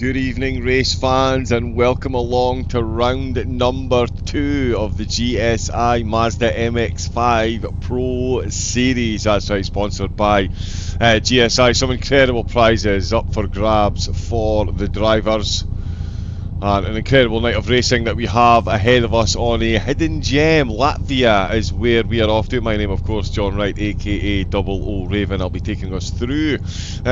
Good evening, race fans, and welcome along to round number 2 of the GSI Mazda MX5 Pro Series. That's right, sponsored by GSI. Some incredible prizes up for grabs for the drivers. And an incredible night of racing that we have ahead of us on a hidden gem. Latvia is where we are off to. My name, of course, John Wright, aka Double O Raven. I'll be taking us through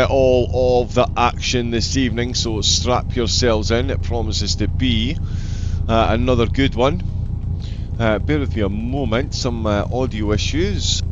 all of the action this evening, so strap yourselves in. It promises to be another good one. Bear with me a moment, some audio issues.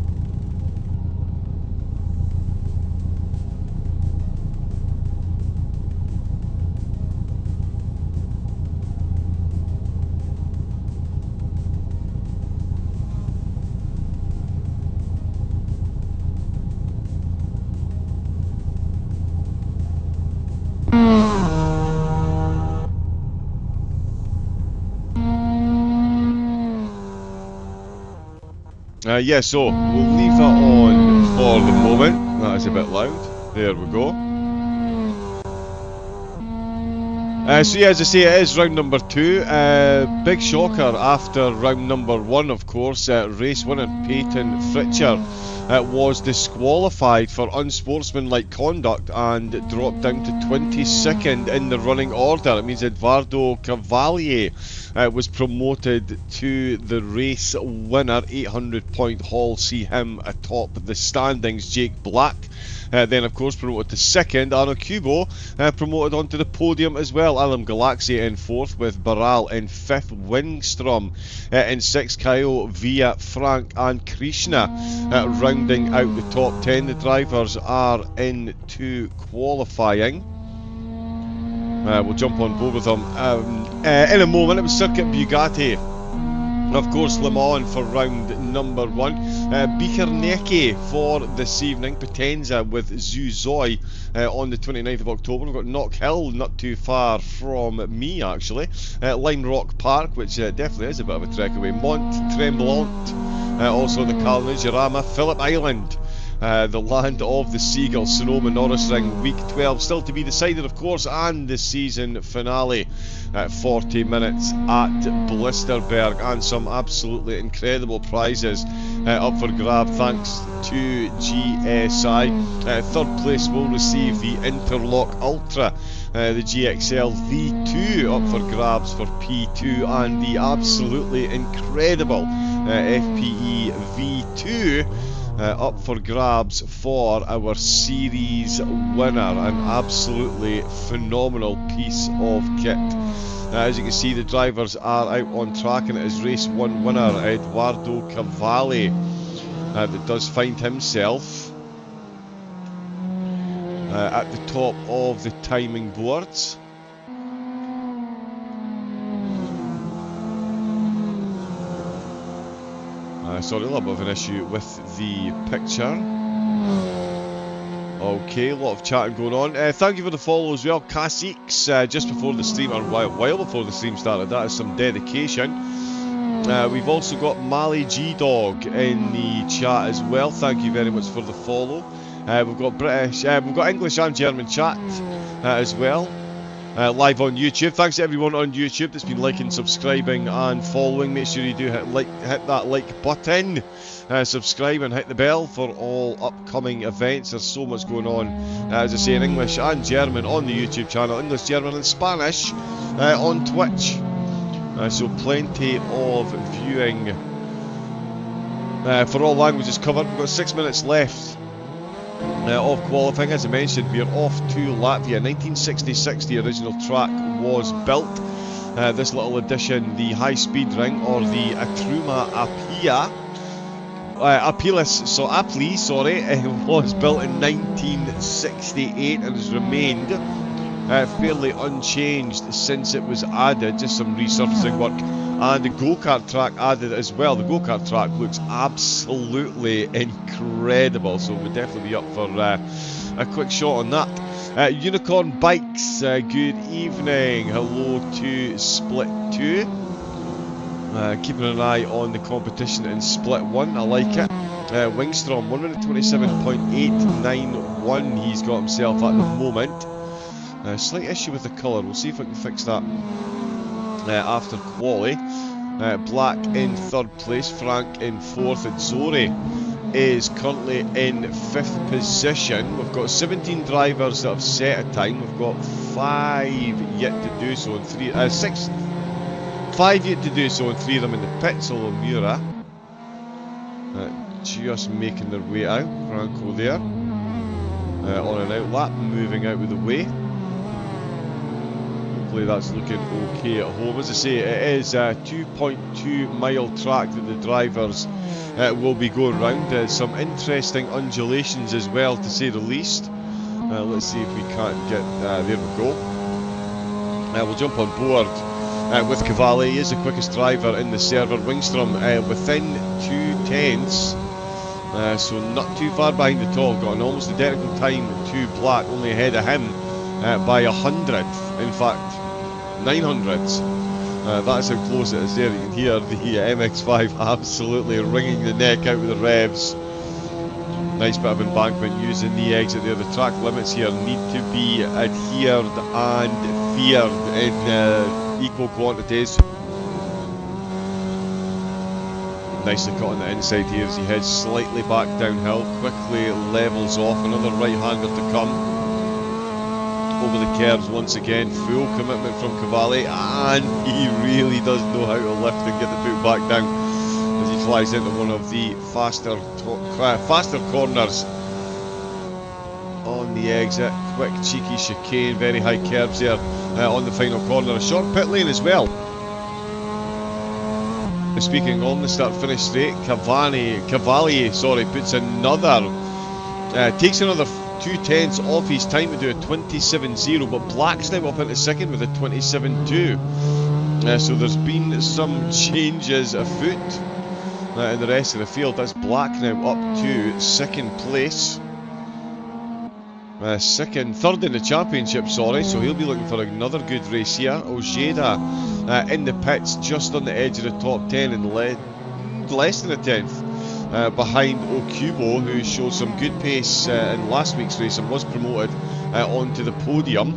Yeah, so we'll leave that on for the moment. That is a bit loud. There we go. So yeah, as I say, it is round number 2. Big shocker after round number 1, of course. Race winner Peyton Fritcher was disqualified for unsportsmanlike conduct and dropped down to 22nd in the running order. It means Eduardo Cavalier was promoted to the race winner. 800-point haul see him atop the standings. Jake Black then, of course, promoted to 2nd. Arno Cubo promoted onto the podium as well. Alam Galaxy in 4th, with Baral in 5th. Wingstrom in 6th. Kaio, Via, Frank and Krishna rounding out the top 10. The drivers are into qualifying. We'll jump on board with them in a moment. It was Circuit Bugatti. Of course, Le Mans for round number 1. Bikernieki for this evening. Potenza with Zuzoi on the 29th of October. We've got Knock Hill, not too far from me actually. Lime Rock Park, which definitely is a bit of a trek away. Mont Tremblant, also the Carnage, Rama, Phillip Island. The land of the Seagulls, Sonoma Norris Ring, week 12 still to be decided, of course, and the season finale at 40 minutes at Blisterberg, and some absolutely incredible prizes up for grab thanks to GSI. Third place will receive the Interlock Ultra, the GXL V2 up for grabs for P2, and the absolutely incredible FPE V2 up for grabs for our series winner. An absolutely phenomenal piece of kit. As you can see, the drivers are out on track, and it is race 1 winner Eduardo Cavalli that does find himself at the top of the timing boards. Sorry, a little bit of an issue with the picture. Okay, a lot of chatting going on. Thank you for the follow as well. Cassix, just before the stream, or a while before the stream started. That is some dedication. We've also got Mali G-Dog in the chat as well. Thank you very much for the follow. We've got British, we've got English and German chat as well. Live on YouTube. Thanks to everyone on YouTube that's been liking, subscribing and following. Make sure you do hit that like button, subscribe and hit the bell for all upcoming events. There's so much going on, as I say, in English and German on the YouTube channel, English, German and Spanish on Twitch. So plenty of viewing for all languages covered. We've got 6 minutes left of qualifying. As I mentioned, we are off to Latvia. 1966 the original track was built. This little addition, the high speed ring, or the Atruma Apli, was built in 1968 and has remained fairly unchanged since it was added. Just some resurfacing work, and the go-kart track added as well. The go-kart track looks absolutely incredible, so we'll definitely be up for a quick shot on that. Unicorn Bikes, good evening. Hello to Split 2. Keeping an eye on the competition in Split 1, I like it. Wingstrom, 1 minute 27.891 he's got himself at the moment. Slight issue with the colour, we'll see if I can fix that after quali. Black in 3rd place, Frank in 4th, and Zori is currently in 5th position. We've got 17 drivers that have set a time. We've got 5 yet to do so, and 5 yet to do so, and 3 of them in the pits. Although Mura just making their way out. Franco there, on and out lap, moving out of the way. Hopefully that's looking okay at home. As I say, it is a 2.2 mile track that the drivers will be going round. Some interesting undulations as well, to say the least. Let's see if we can't get, there we go. We'll jump on board with Cavalli. He is the quickest driver in the server. Wingstrom within 2/10, so not too far behind at all. Got an almost identical time to Black, only ahead of him by 100th, in fact 900ths. That's how close it is there. You can hear the MX5 absolutely wringing the neck out with the revs. Nice bit of embankment using the exit there. The track limits here need to be adhered and feared in equal quantities. Nicely caught on the inside here as he heads slightly back downhill, quickly levels off. Another right-hander to come. Over the curves once again, full commitment from Cavalli, and he really does know how to lift and get the boot back down as he flies into one of the faster corners on the exit. Quick cheeky chicane, very high curves there on the final corner. A short pit lane as well. Speaking on the start-finish straight, Cavalli puts another, takes another 2/10 off his time to do a 27.0, but Black's now up into 2nd with a 27.2. So there's been some changes afoot in the rest of the field. That's Black now up to 2nd place. 3rd in the championship, sorry, so he'll be looking for another good race here. Ojeda in the pits, just on the edge of the top 10 and less than a 10th. Behind Okubo, who showed some good pace in last week's race and was promoted onto the podium.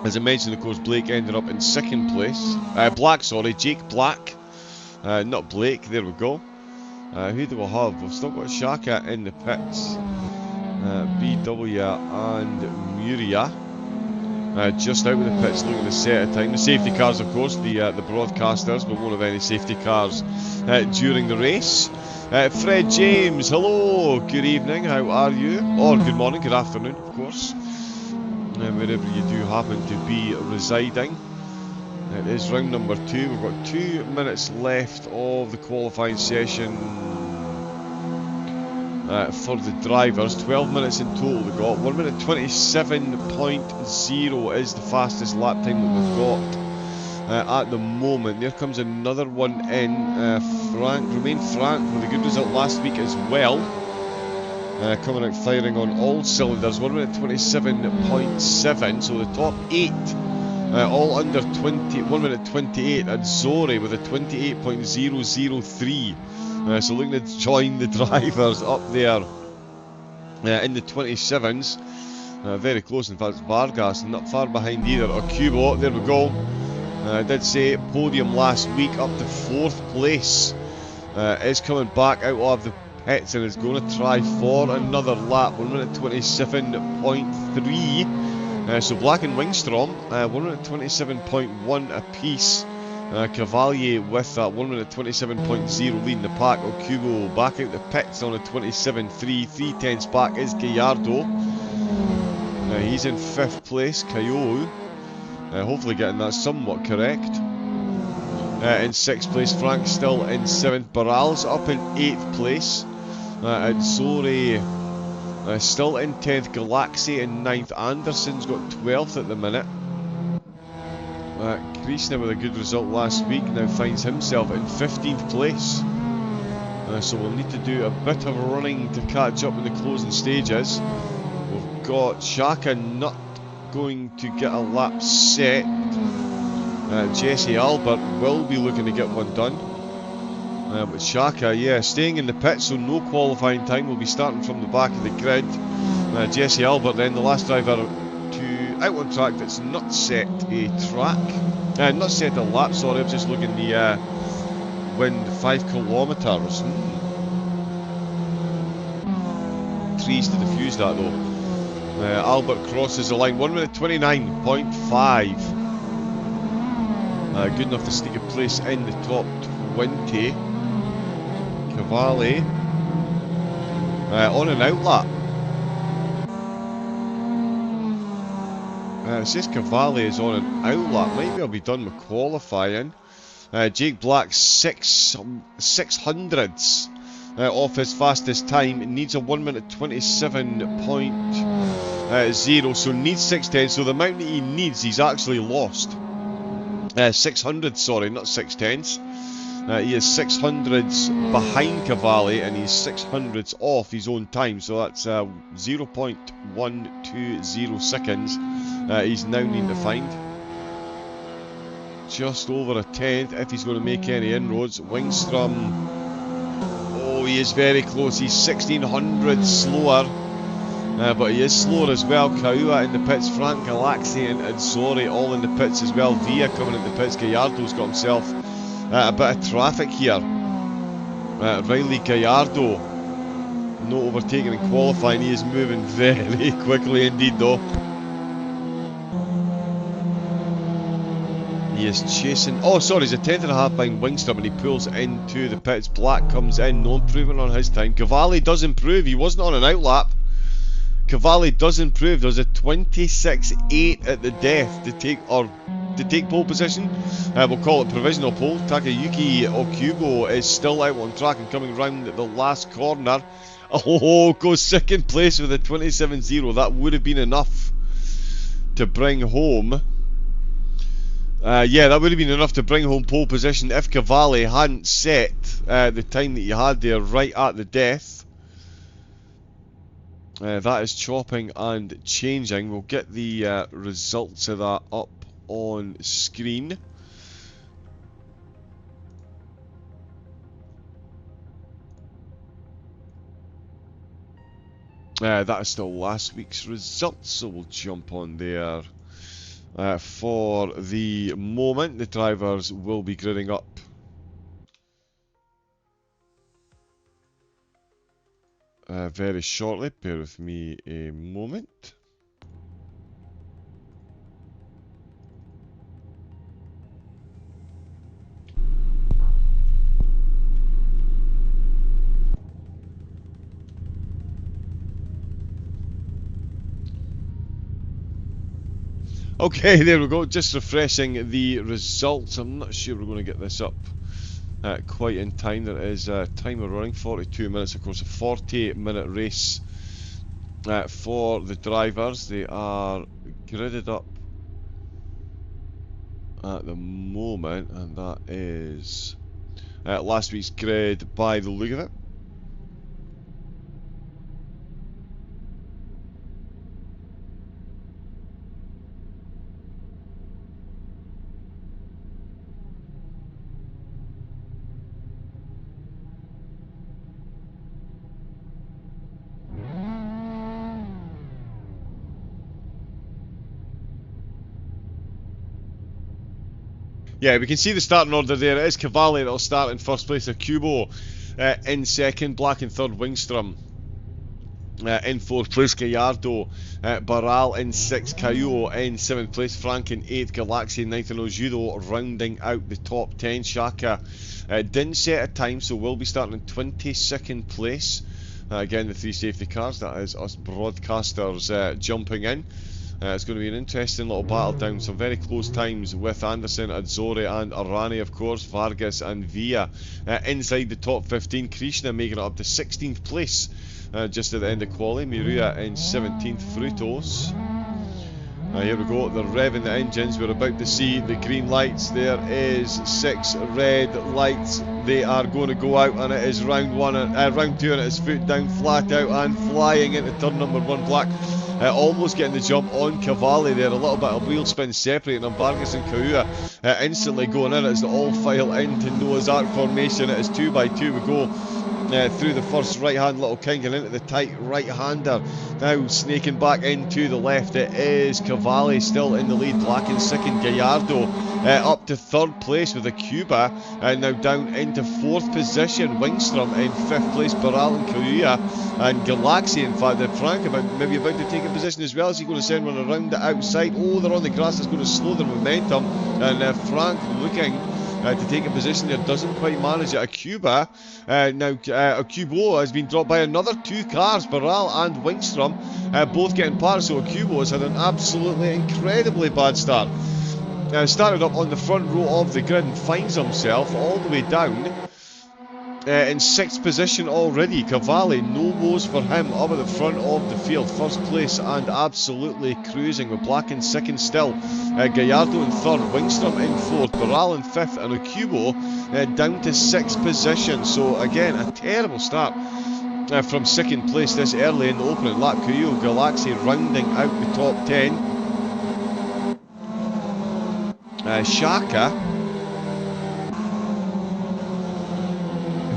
As I mentioned, of course, Blake ended up in 2nd place. Jake Black, not Blake, there we go. Who do we have? We've still got Shaka in the pits. BW and Muria just out of the pits looking to set a time. The safety cars, of course, the broadcasters, but won't have any safety cars during the race. Fred James, hello, good evening, how are you? Or good morning, good afternoon, of course, wherever you do happen to be residing. It is round number 2. We've got 2 minutes left of the qualifying session for the drivers. 12 minutes in total we've got. 1 minute 27.0 is the fastest lap time that we've got at the moment. There comes another one in. Romain Frank with a good result last week as well. Coming out firing on all cylinders. 1 minute 27.7. So the top 8 all under 20. 1 minute 28. And Zori with a 28.003. So looking to join the drivers up there in the 27s. Very close, in fact, it's Vargas, and not far behind either. Okubo, there we go. I did say podium last week, up to 4th place. Is coming back out of the pits and is going to try for another lap. 1 minute 27.3. So Black and Wingstrom, 1 minute 27.1 apiece. Cavalier with that 1 minute 27.0 leading the pack. Okubo back out the pits on a 27.3. 3/10 back is Gallardo. He's in 5th place. Cayo, hopefully getting that somewhat correct. In 6th place, Frank still in 7th. Barral's up in 8th place. And Zori still in 10th. Galaxy in 9th. Anderson's got 12th at the minute. Krishna with a good result last week now finds himself in 15th place. So we'll need to do a bit of running to catch up in the closing stages. We've got Shaka not going to get a lap set. Jesse Albert will be looking to get one done. But Shaka, yeah, staying in the pit, so no qualifying time. We'll be starting from the back of the grid. Jesse Albert then, the last driver to out on track that's not set a track. Not set a lap, sorry, I'm just looking the wind 5 kilometres. Trees to diffuse that though. Albert crosses the line, 1 minute 29.5. Good enough to sneak a place in the top 20. Cavalli on an outlap. It says Cavalli is on an outlap. Maybe I'll be done with qualifying. Jake Black 600ths off his fastest time. Needs a 1 minute 27.0. So needs 610. So the amount that he needs, he's actually lost. 600, sorry, not 610s. He is 600ths behind Cavalli, and he's 600ths off his own time. So that's 0.120 seconds. He's now needing to find. Just over a tenth if he's going to make any inroads. Wingstrom, oh, he is very close. He's 1600 slower, but he is slower as well. Kaua in the pits, Frank Galaxy and Azzori all in the pits as well. Villa coming in the pits. Gallardo's got himself a bit of traffic here. Riley Gallardo, no overtaking and qualifying. He is moving very quickly indeed though. He is chasing. Oh, sorry, he's a 10th and a half behind Wingstrom, and he pulls into the pits. Black comes in, no improvement on his time. Cavalli does improve. He wasn't on an outlap. Cavalli does improve. There's a 26.8 at the death to take pole position. We'll call it provisional pole. Takayuki Okubo is still out on track and coming round the last corner. Oh, goes second place with a 27.0. That would have been enough to bring home. Yeah, that would have been enough to bring home pole position if Cavalli hadn't set the time that he had there right at the death. That is chopping and changing. We'll get the results of that up on screen. That is still last week's results, so we'll jump on there. For the moment, the drivers will be gridding up. Very shortly. Bear with me a moment. Okay, there we go, just refreshing the results. I'm not sure we're going to get this up quite in time. There is a timer running, 42 minutes, of course, a 40-minute race for the drivers. They are gridded up at the moment, and that is last week's grid by the look of it. Yeah, we can see the starting order there. It is Cavalli that'll start in first place. Kubo in second. Black in third. Wingstrom in fourth place. Gallardo. Barral in sixth. Caio in seventh place. Frank in eighth. Galaxy in ninth. And Ojudo rounding out the top 10. Shaka didn't set a time, so we'll be starting in 22nd place. Again, the three safety cars. That is us broadcasters jumping in. It's going to be an interesting little battle down some very close times with Anderson, Azzori and Arani, of course. Vargas and Villa inside the top 15. Krishna making it up to 16th place just at the end of quali. Miruya in 17th. Frutos. Here we go, they're revving the engines. We're about to see the green lights. There is 6 red lights. They are going to go out, and it is round 2, and it is foot down, flat out, and flying into turn number 1. Black almost getting the jump on Cavalli there. A little bit of wheel spin separating them. Vargas and Kaua instantly going in as they all file into Noah's Ark formation. It is 2 by 2 we go. through the first right-hand little kink and into the tight right-hander. Now snaking back into the left, it is Cavalli still in the lead, Black in second, Gallardo up to third place with a Cuba, now down into fourth position, Wingstrom in fifth place, Baral and Karuya, and Galaxy, in fact, Frank maybe about to take a position as well. Is he going to send one around the outside? Oh, they're on the grass, it's going to slow their momentum, and Frank looking to take a position there, doesn't quite manage it. A Cuba, now a Cubo has been dropped by another two cars, Baral and Wingstrom, both getting parts, so a Cubo has had an absolutely incredibly bad start. Started up on the front row of the grid and finds himself all the way down in sixth position already. Cavalli, no woes for him, up at the front of the field, first place and absolutely cruising, with Black in second still, Gallardo in third, Wingstrom in fourth, Baral in fifth, and Okubo down to sixth position. So again, a terrible start from second place this early in the opening lap. Kuyo Galaxy rounding out the top 10. Shaka,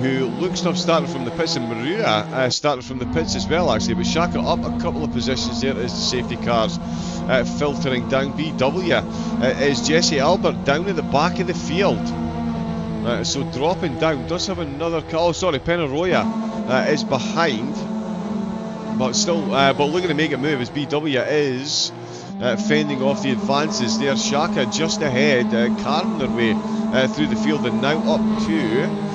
who looks to have started from the pits, and Marua started from the pits as well actually, but Shaka up a couple of positions there as the safety cars filtering down. BW is Jesse Albert down in the back of the field, so dropping down, does have another car. Oh sorry, Penaroya is behind, but still but looking to make a move as BW is fending off the advances there. Shaka just ahead, carving their way through the field, and now up to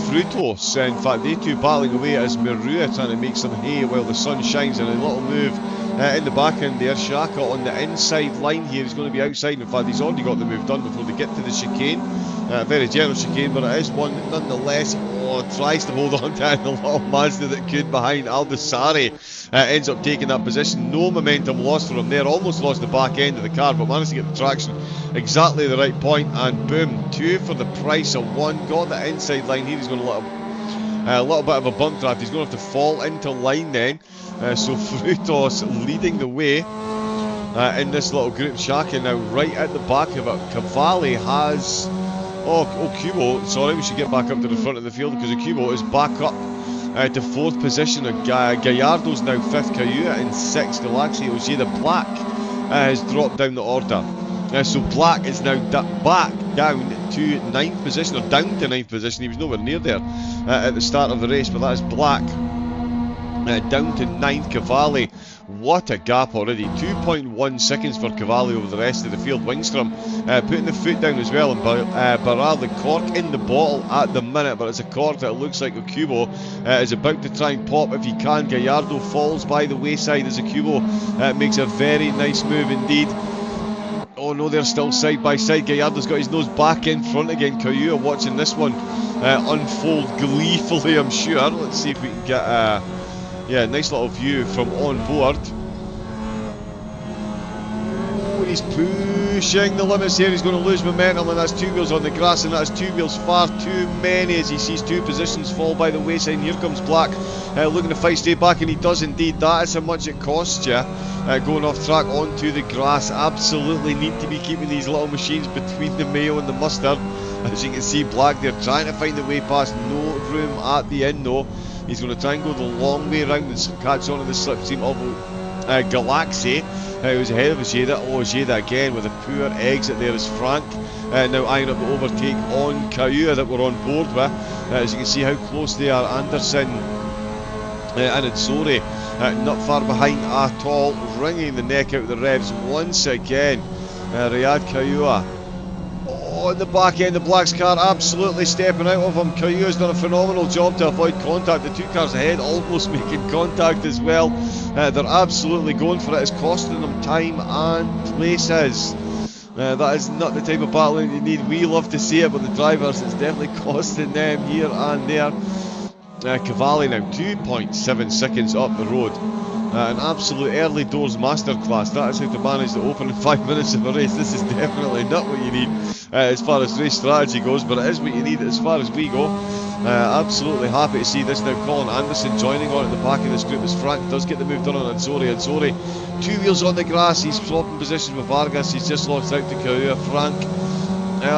Frutos. In fact, they two battling away as Marua trying to make some hay while the sun shines, and a little move in the back end there. Shaka on the inside line here, he's going to be outside. In fact, he's already got the move done before they get to the chicane. Very generous chicane, but it is one nonetheless. Oh, tries to hold on to it, the little Mazda that could behind. Aldasari ends up taking that position. No momentum lost for him there, almost lost the back end of the car, but managed to get the traction exactly the right point, and boom, two for the price of one. Got the inside line here, he's going to let a little bit of a bump draft, he's going to have to fall into line then. So Frutos leading the way in this little group. Shaka now right at the back of it. Cavalli has Kubo, sorry, we should get back up to the front of the field because Kubo is back up to fourth position. Gallardo's now fifth, Kayua in sixth, Galaxy Ojeda. Black has dropped down the order. So Black is now back down to ninth position, or down to ninth position. He was nowhere near there at the start of the race, but that is Black down to ninth. Cavalli, what a gap already, 2.1 seconds for Cavalli over the rest of the field. Wingstrom putting the foot down as well, and Baral, the cork in the bottle at the minute, but it's a cork that looks like Okubo is about to try and pop if he can. Gallardo falls by the wayside as Okubo makes a very nice move indeed. Oh no, they're still side by side. Gallardo's got his nose back in front again. Kayua watching this one unfold gleefully, I'm sure. Let's see if we can get a nice little view from on board. Oh, he's pushing the limits here. He's going to lose momentum, and that's two wheels on the grass, and that's two wheels far too many as he sees two positions fall by the wayside. And here comes Black looking to fight straight back, and he does indeed. That is how much it costs you going off track onto the grass. Absolutely need to be keeping these little machines between the mayo and the mustard. As you can see, Black there trying to find the way past. No room at the end though. He's going to try and go the long way around and catch on to the slipstream of Galaxy, who's ahead of Ojeda. Ojeda again with a poor exit there as Frank now eyeing up the overtake on Kayua that we're on board with. As you can see how close they are. Anderson and Adzori not far behind at all, wringing the neck out of the revs once again. Riyad Kayua on the back end of Black's car, absolutely stepping out of him. Kayua's done a phenomenal job to avoid contact. The two cars ahead almost making contact as well. They're absolutely going for it. It's costing them time and places. That is not the type of battling you need. We love to see it, but the drivers, it's definitely costing them here and there. Cavalli now 2.7 seconds up the road. An absolute early doors masterclass. That is how to manage the opening 5 minutes of a race. This is definitely not what you need as far as race strategy goes, but it is what you need as far as we go. Absolutely happy to see this now. Colin Anderson joining on at the back of this group as Frank does get the move done on Adzori. Adzori, two wheels on the grass, he's swapping positions with Vargas. He's just lost out to Kayua. Frank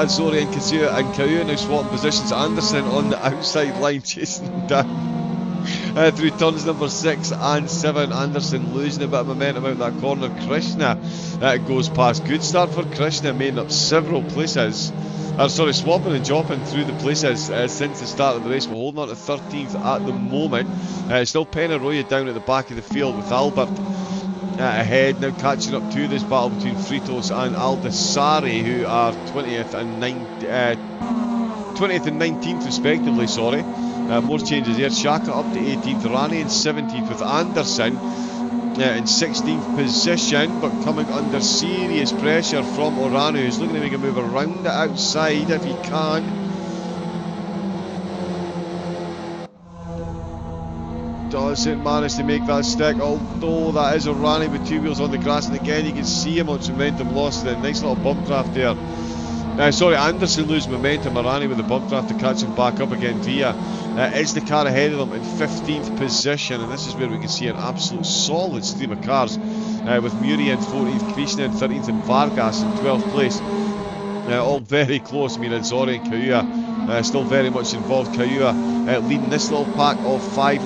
Zori and Kazuya now swapping positions. Anderson on the outside line chasing him down through turns number 6 and 7. Anderson losing a bit of momentum out that corner. Krishna goes past. Good start for Krishna, making up several places. Swapping and dropping through the places since the start of the race. We're holding on to 13th at the moment. Still Penaroya down at the back of the field with Albert ahead, now catching up to this battle between Fritos and Aldasari, who are 20th and 19th respectively, sorry. More changes here. Shaka up to 18th, Rani in 17th with Anderson in 16th position, but coming under serious pressure from Orano, who's looking to make a move around the outside if he can. Doesn't manage to make that stick, although that is Orani with 2 wheels on the grass, and again you can see how much momentum lost. A nice little bump draft there. Anderson losing momentum. Orani with the bump draft to catch him back up again. Via is the car ahead of them in 15th position, and this is where we can see an absolute solid stream of cars with Muri in 14th, Krishna in 13th, and Vargas in 12th place. All very close. I mean, Zori and Kauya still very much involved. Kauya leading this little pack of 5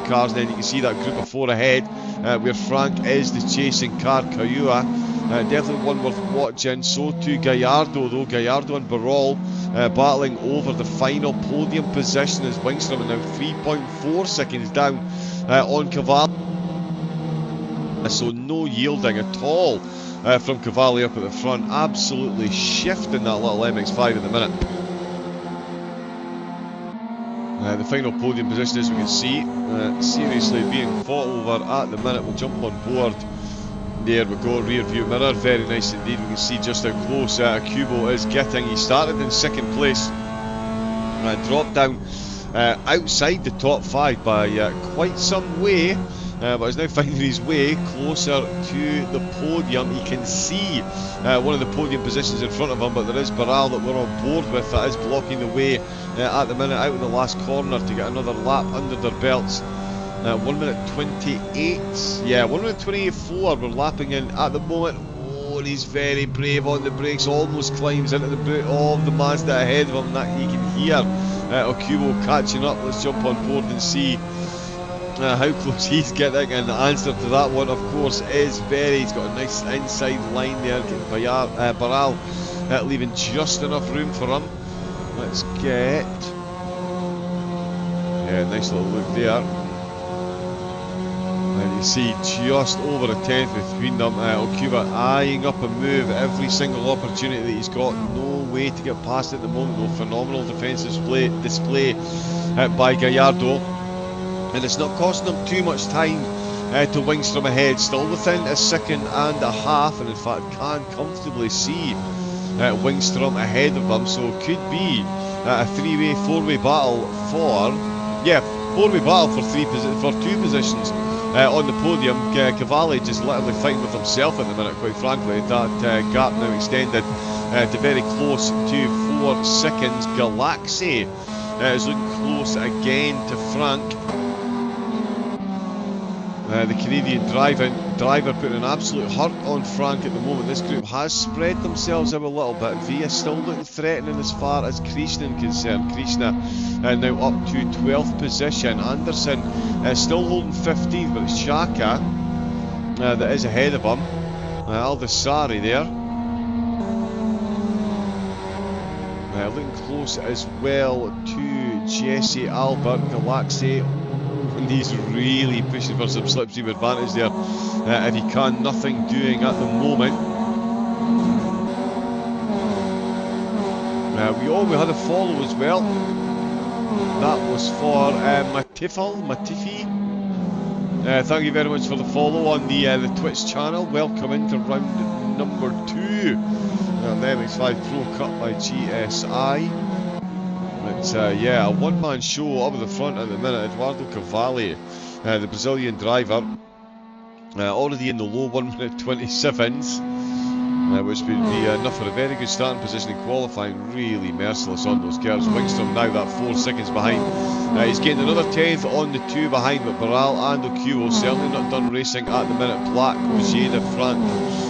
cars. Then you can see that group of 4 ahead, where Frank is the chasing car. Kauya definitely one worth watching. So too Gallardo, though. Gallardo and Barol battling over the final podium position as Wingstrom are now 3.4 seconds down on Cavalli. So no yielding at all from Cavalli up at the front. Absolutely shifting that little MX5 at the minute. The final podium position, as we can see, seriously being fought over at the minute. We'll jump on board. There we go, rear view mirror, very nice indeed. We can see just how close Kubo is getting. He started in 2nd place, dropped down outside the top 5 by quite some way, but is now finding his way closer to the podium. He can see one of the podium positions in front of him, but there is Baral that we're on board with that is blocking the way at the minute out of the last corner to get another lap under their belts. 1 minute 28, yeah, 1 minute 28.4 we're lapping in at the moment. Oh, and he's very brave on the brakes, almost climbs into the boot of the Mazda ahead of him. That you can hear Okubo catching up. Let's jump on board and see how close he's getting, and the answer to that one of course is very. He's got a nice inside line there, getting Baral leaving just enough room for him. Let's get, yeah, nice little look there. And you see just over a 10th between them. Okuba eyeing up a move every single opportunity that he's got. No way to get past it at the moment though. Phenomenal defensive display by Gallardo. And it's not costing him too much time to Wingstrom ahead. Still within a 1.5 seconds, and in fact can comfortably see Wingstrom ahead of them. So it could be a 3-way, 4-way battle for, yeah, 4-way battle for 2 positions. On the podium. Cavalli just literally fighting with himself at the minute, quite frankly. That gap now extended to very close to 4 seconds. Galaxy is looking close again to Frank. The Canadian driver putting an absolute hurt on Frank at the moment. This group has spread themselves out a little bit. Via still looking threatening as far as Krishna is concerned. Krishna now up to 12th position. Anderson still holding 15th, but it's Shaka that is ahead of him. Aldasari there. Looking close as well to Jesse Albert. Galaxy. And he's really pushing for some slipstream advantage there. If he can, nothing doing at the moment. We had a follow as well. That was for Matifi. Thank you very much for the follow on the Twitch channel. Welcome into round number 2. The MX5 Pro cut by GSI. It's yeah, a one-man show up at the front at the minute. Eduardo Cavalli, the Brazilian driver, already in the low 1 minute 27s, which would be enough for a very good starting position in qualifying. Really merciless on those curves. Wingstrom now that 4 seconds behind. He's gained another 10th on the 2 behind, but Baral and Okubo certainly not done racing at the minute. Black, Ojeda, Frank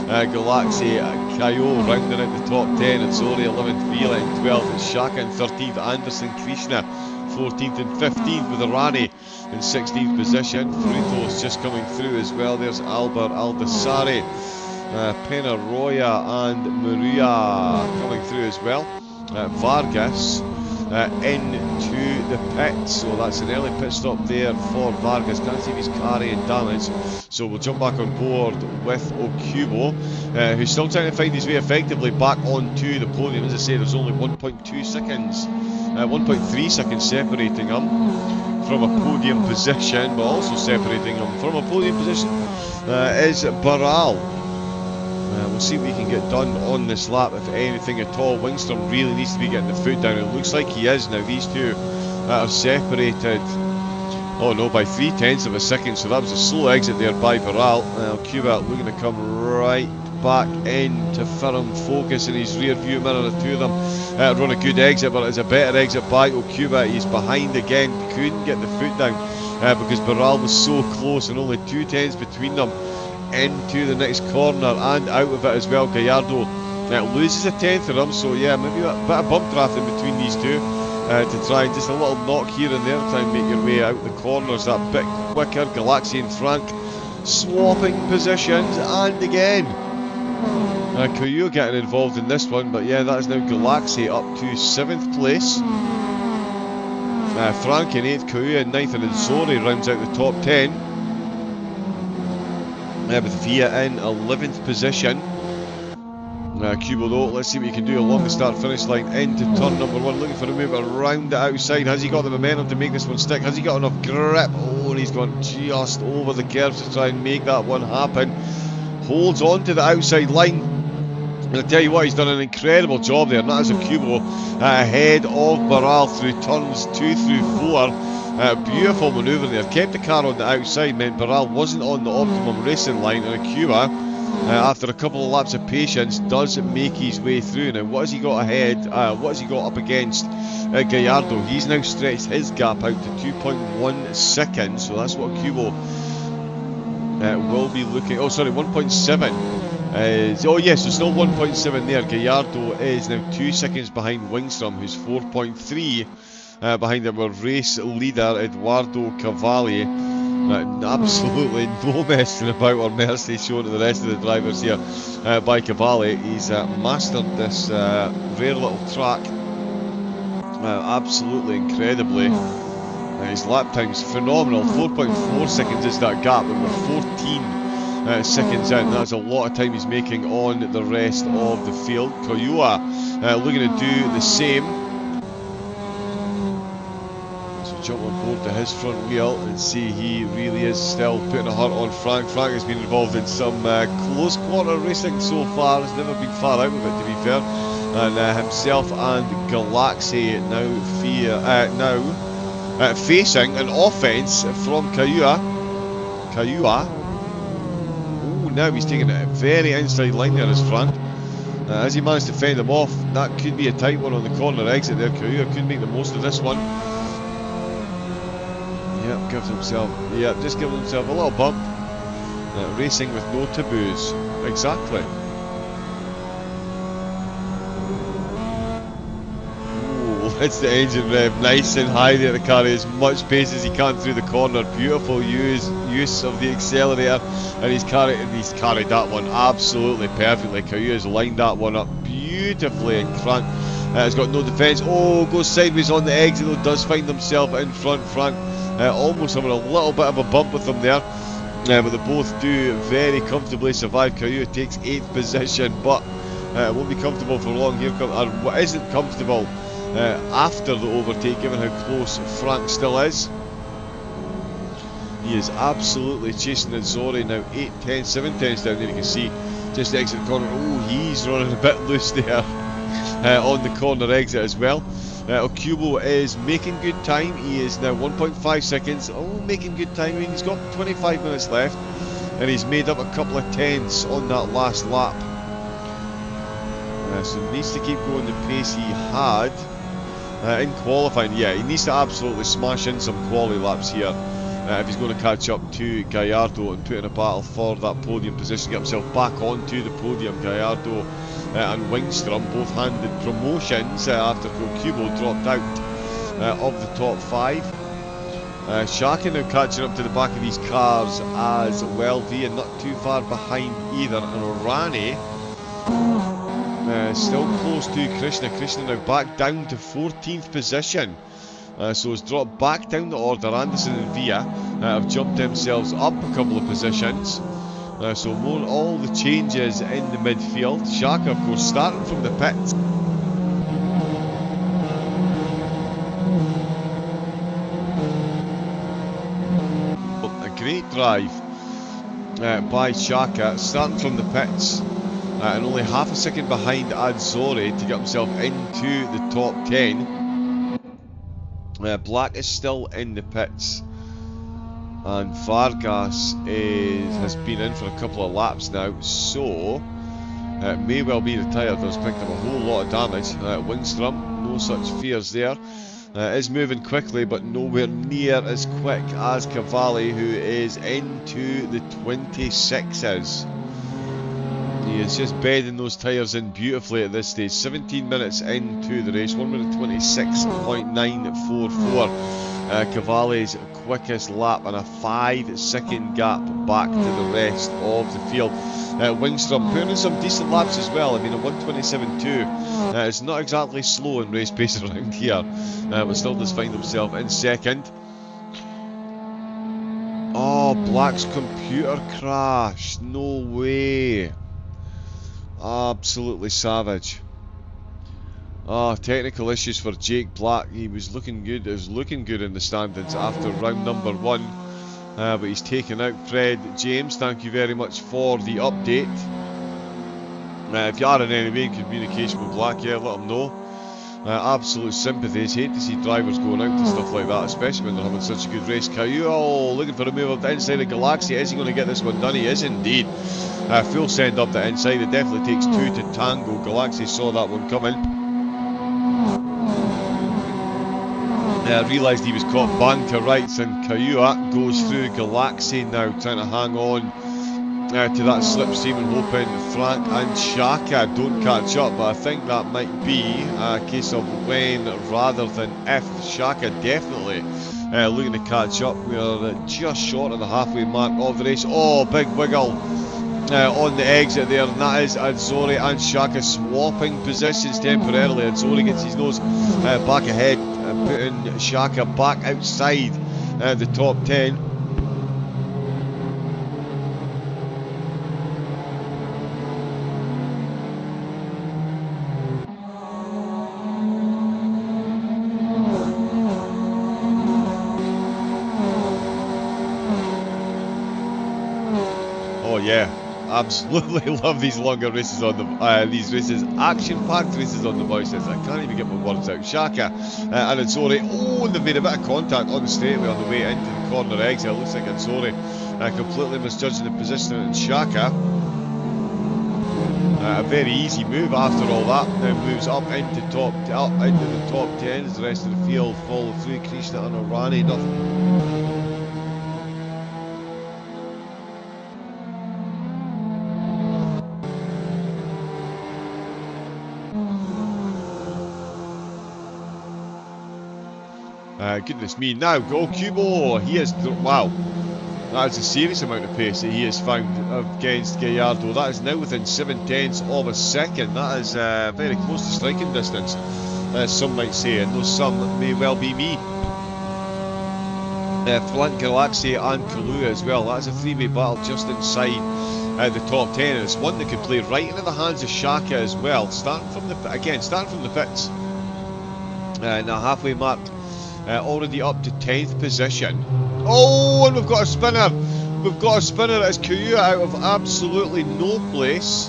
Galaxy Kayo rounding out the top 10, and Zori 11th, Vila in 12th, and Shaka in 13th, Anderson, Krishna 14th and 15th, with Irani in 16th position. Fruito's just coming through as well. There's Albert Aldasari, Penaroya and Maria coming through as well. Vargas into the pit, so that's an early pit stop there for Vargas. Can't see if he's carrying damage, so we'll jump back on board with Okubo, who's still trying to find his way effectively back onto the podium. As I say, there's only 1.2 seconds, 1.3 seconds separating him from a podium position, but also separating him from a podium position is Baral. We'll see what he can get done on this lap, if anything at all. Wingstrom really needs to be getting the foot down. It looks like he is now. These two are separated, oh no, by 0.3 of a second, so that was a slow exit there by Baral. Cuba looking to come right back into firm focus in his rear view mirror. The two of them run a good exit, but it's a better exit by Okuba. He's behind again, couldn't get the foot down because Baral was so close, and only 0.2 between them into the next corner and out of it as well. Gallardo loses a tenth of them, so yeah, maybe a bit of bump draft in between these two to try just a little knock here and there, try and make your way out the corners that bit quicker. Galaxy and Frank swapping positions, and again Koyo getting involved in this one, but yeah, that is now Galaxy up to 7th place. Frank in 8th, Koyo in 9th, and then Zori rounds out the top 10. With Via in 11th position. Kubo though, let's see what he can do along the start finish line into turn number 1, looking for a move around the outside. Has he got the momentum to make this one stick? Has he got enough grip? Oh, and he's gone just over the curves to try and make that one happen. Holds on to the outside line. And I'll tell you what, he's done an incredible job there, and that is a Kubo ahead of Baral through turns 2 through 4. Beautiful manoeuvre there, kept the car on the outside, meant Baral wasn't on the optimum racing line, and Cuba, after a couple of laps of patience, does make his way through. Now what has he got ahead, what has he got up against Gallardo? He's now stretched his gap out to 2.1 seconds, so that's what Cuba will be looking, oh sorry, 1.7. Oh yes, so still 1.7 there. Gallardo is now 2 seconds behind Wingstrom, who's 4.3 behind him. Our race leader Eduardo Cavalli, absolutely no messing about or mercy shown to the rest of the drivers here by Cavalli. He's mastered this rare little track absolutely incredibly. His lap time's phenomenal, 4.4 seconds is that gap, and we're 14 seconds in. That's a lot of time he's making on the rest of the field. Koyua looking to do the same. So jump on board to his front wheel and see he really is still putting a hurt on Frank. Frank has been involved in some close quarter racing so far. He's never been far out of it, to be fair. And himself and Galaxy now facing an offence from Koyua. Oh, now he's taking a very inside line there, his front. As he managed to fend him off, that could be a tight one on the corner exit there. Koyua could make the most of this one. Yep, gives himself, just giving himself a little bump. Racing with no taboos. Exactly. It's the engine rev, nice and high there to carry as much pace as he can through the corner. Beautiful use of the accelerator, and he's carried that one absolutely perfectly. Koyua's lined that one up beautifully, and Frank has got no defence. Oh, goes sideways on the exit though, does find himself in front. Frank almost having a little bit of a bump with him there, but they both do very comfortably survive. Koyua takes 8th position, but it won't be comfortable for long. Here comes, and what isn't comfortable after the overtake, given how close Frank still is. He is absolutely chasing Zori now, 8 10, 7 tenths down there. You can see just the exit corner. Oh, he's running a bit loose there on the corner exit as well. Okubo is making good time. He is now 1.5 seconds. Oh, making good time. I mean, he's got 25 minutes left, and he's made up a couple of tenths on that last lap. So he needs to keep going the pace he had in qualifying. Yeah, he needs to absolutely smash in some quality laps here if he's going to catch up to Gallardo and put in a battle for that podium position, get himself back onto the podium. Gallardo and Wingstrom both handed promotions after Cubo dropped out of the top 5. Shaka now catching up to the back of these cars as well, and not too far behind either. And Rani still close to Krishna. Krishna now back down to 14th position. So it's dropped back down the order. Anderson and Via have jumped themselves up a couple of positions. So more all the changes in the midfield. Shaka, of course, starting from the pits. A great drive by Shaka, starting from the pits. And only half a second behind Azzori to get himself into the top 10. Black is still in the pits, and Vargas has been in for a couple of laps now, so it may well be retired. Has picked up a whole lot of damage. Wingstrom, no such fears there. Is moving quickly, but nowhere near as quick as Cavalli, who is into the 26s. He is just bedding those tyres in beautifully at this stage. 17 minutes into the race, 1 minute 26.944. Cavalli's quickest lap, and a 5-second gap back to the rest of the field. Wingstrom putting in some decent laps as well. I mean, a 127.2 is not exactly slow in race pace around here, but still does find himself in second. Oh, Black's computer crashed. No way. Absolutely savage. Technical issues for Jake Black. He was looking good. It was looking good in the standings after round number 1, but he's taken out. Fred James, thank you very much for the update. If you are in any way in communication with Black, yeah, let him know. Absolute sympathies. Hate to see drivers going out to stuff like that, especially when they're having such a good race. Caillou, looking for a move up the inside of Galaxy. Is he going to get this one done? He is indeed. Full send up the inside. It definitely takes 2 to tango. Galaxy saw that one coming. Realised he was caught bang to rights, and Caillou goes through Galaxy now, trying to hang on to that slipstream and hoping Frank and Shaka don't catch up, but I think that might be a case of when rather than if. Shaka definitely looking to catch up. We are just short of the halfway mark of the race. Oh, big wiggle on the exit there, and that is Azzori and Shaka swapping positions temporarily. Azzori gets his nose back ahead, putting Shaka back outside the top 10. Oh yeah, absolutely love these longer races on the these races, action-packed races on the voices. I can't even get my words out. Shaka and Azzori. Oh, they've made a bit of contact on the straightaway on the way into the corner exit. It looks like Azzori completely misjudging the position, and Shaka a very easy move after all that. Now moves up into the top 10 as the rest of the field follow through. Krishna and Orani, nothing. Goodness me, now go Cubo. He is, wow, that is a serious amount of pace that he has found against Gallardo. That is now within 0.7 of a second. That is very close to striking distance, some might say, and those some may well be me. Flint, Galaxy and Kalu as well. That's a 3-way battle just inside the top 10, and it's one that could play right into the hands of Shaka as well. Starting from the pits. Now halfway mark. Already up to 10th position. Oh, and we've got a spinner. We've got a spinner as Caillou out of absolutely no place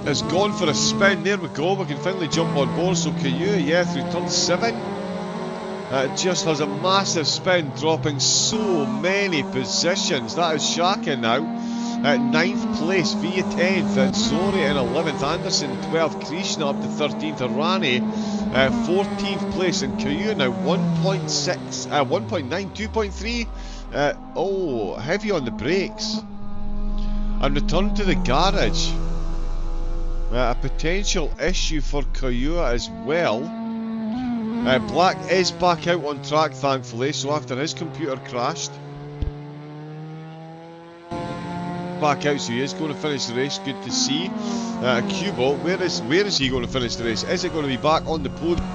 has gone for a spin. There we go. We can finally jump on board. So Caillou, yeah, through turn 7. Just has a massive spin, dropping so many positions. That is Shaka now at 9th place, Via 10th, Zori in 11th, Anderson 12th, Krishna up to 13th, Arani 14th place, and Kayua now 1.6, 1.9, 2.3. Oh, heavy on the brakes. And return to the garage. A potential issue for Kayua as well. Black is back out on track, thankfully, so after his computer crashed. Back out, so he is going to finish the race, good to see. Cubo, where is he going to finish the race? Is it going to be back on the podium?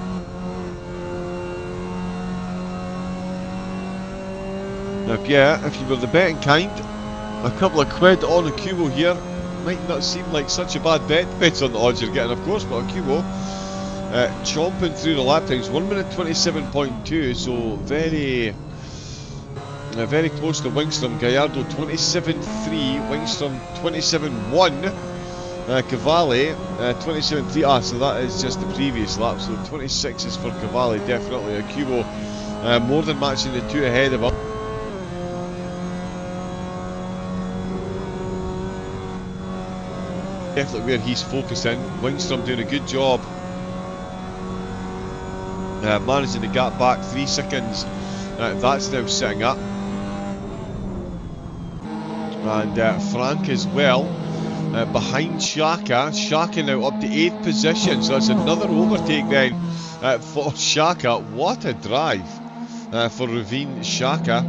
Now, yeah, if you were the betting kind, a couple of quid on a Cubo here might not seem like such a bad bet. Depends on the odds you're getting, of course, but a Cubo chomping through the lap times, 1 minute 27.2, so very close to Wingstrom. Gallardo 27.3, Wingstrom 27.1, Cavalli 27.3. So that is just the previous lap, so 26 is for Cavalli, definitely. A Cubo more than matching the two ahead of him. Definitely where he's focusing. Wingstrom doing a good job. Managing to gap back 3 seconds. That's now sitting up. And Frank as well. Behind Shaka. Shaka now up to 8th position. So that's another overtake then for Shaka. What a drive for Ravine Shaka.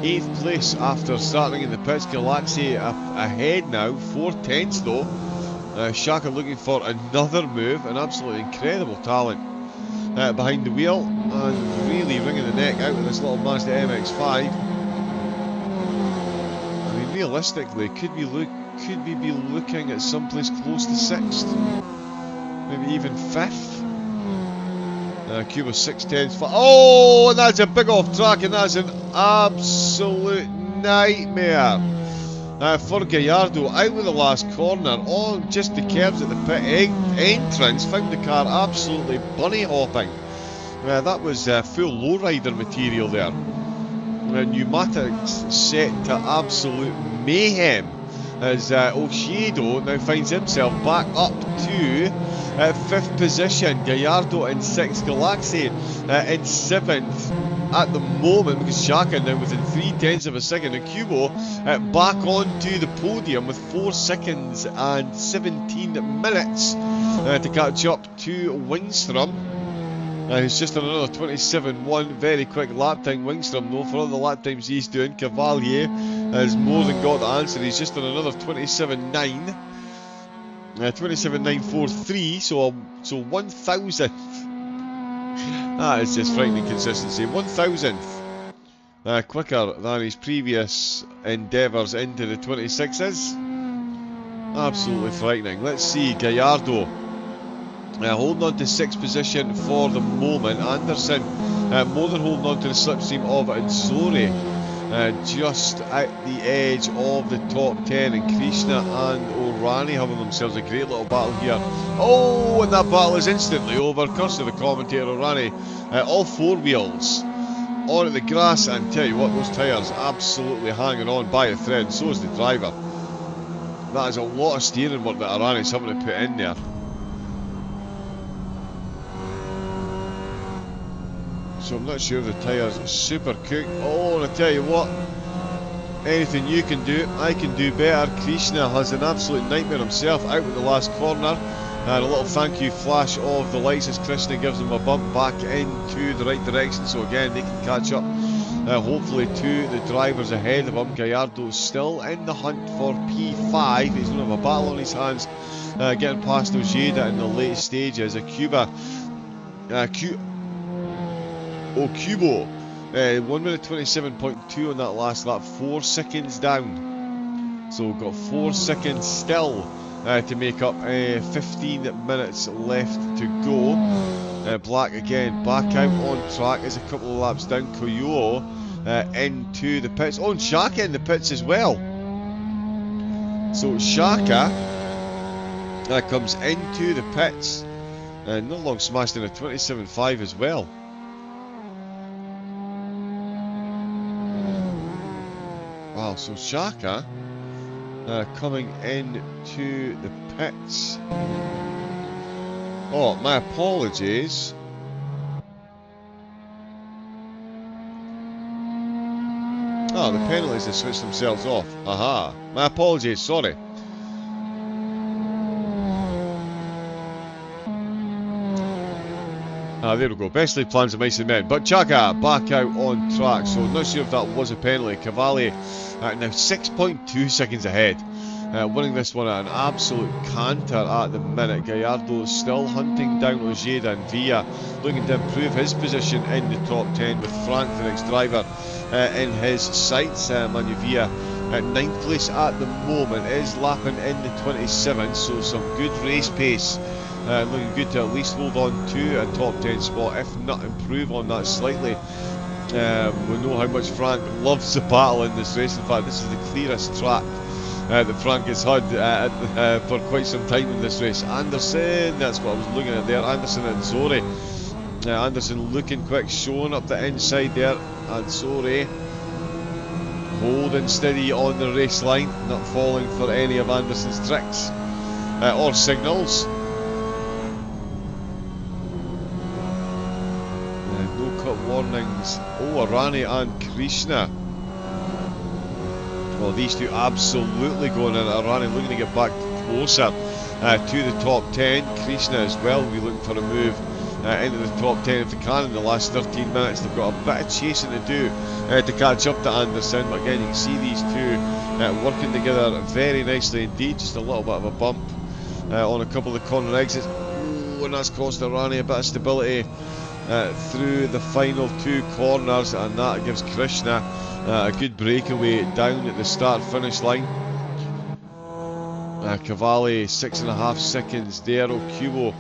8th place after starting in the pits. Galaxy ahead now, 4/10 though. Shaka looking for another move, an absolutely incredible talent behind the wheel, and really wringing the neck out of this little Mazda MX5. I mean, realistically, could we be looking at someplace close to 6th, maybe even 5th? Cuba 6/10. Oh, and that's a big off track, and that's an absolute nightmare for Gallardo. Out with the last corner, on just the curbs at the pit entrance, found the car absolutely bunny hopping. That was full lowrider material there. Pneumatics set to absolute mayhem as Oshido now finds himself back up to 5th position. Gallardo in 6th, Galaxy in 7th at the moment, because Shaka now within 0.3 of a second. And Cubo back onto the podium with 4 seconds and 17 minutes to catch up to Wingstrom. He's just on another 27.1, very quick lap time. Wingstrom though, for all the lap times he's doing, Cavalier has more than got the answer. He's just on another 27.9. 27.943, so 1,000th. That is just frightening consistency. 1,000th quicker than his previous endeavours into the 26s. Absolutely frightening. Let's see, Gallardo holding on to 6th position for the moment. Anderson more than holding on to the slipstream of Nzori. Just at the edge of the top 10, and Krishna and Orani having themselves a great little battle here. Oh, and that battle is instantly over. Curse of the commentator, Orani. All 4 wheels on at the grass, and tell you what, those tyres absolutely hanging on by a thread, and so is the driver. That is a lot of steering work that Orani's having to put in there. So I'm not sure if the tyres are super cooked. Oh, and I tell you what, anything you can do, I can do better. Krishna has an absolute nightmare himself out with the last corner. And a little thank you flash of the lights as Krishna gives him a bump back into the right direction. So again, they can catch up, hopefully, to the drivers ahead of him. Gallardo still in the hunt for P5. He's going to have a battle on his hands, getting past Ojeda in the late stages. Cubo, 1 minute 27.2 on that last lap, 4 seconds down. So we've got 4 seconds still to make up, 15 minutes left to go. Black again back out on track, is a couple of laps down. Koyo into the pits. Oh, and Shaka in the pits as well. So Shaka comes into the pits, and not long smashed in a 27.5 as well. Wow, so Shaka coming into the pits. Oh, my apologies. Oh, the penalties have switched themselves off. Aha. My apologies, sorry. Ah, there we go. Best laid plans of mice and men. But Chaka back out on track, so not sure if that was a penalty. Cavalli now 6.2 seconds ahead. Winning this one at an absolute canter at the minute. Gallardo still hunting down Ojeda and Villa, looking to improve his position in the top 10 with Frank, the next driver, in his sights. Manu Villa at 9th place at the moment, is lapping in the 27, so some good race pace. Looking good to at least hold on to a top 10 spot, if not improve on that slightly. We know how much Frank loves the battle in this race. In fact, this is the clearest track that Frank has had for quite some time in this race. Anderson, that's what I was looking at there. Anderson and Zori. Anderson looking quick, showing up the inside there, and Zori holding steady on the race line, not falling for any of Anderson's tricks or signals. No cut warnings. Oh, Arani and Krishna. Well, these two absolutely going in. Arani looking to get back closer to the top 10. Krishna as well will be looking for a move into the top 10 if they can in the last 13 minutes. They've got a bit of chasing to do to catch up to Anderson, but again you can see these two working together very nicely indeed. Just a little bit of a bump on a couple of the corner exits. Oh, and that's cost Arani a bit of stability through the final two corners, and that gives Krishna a good breakaway down at the start finish line. Cavalli 6.5 seconds there. Okubo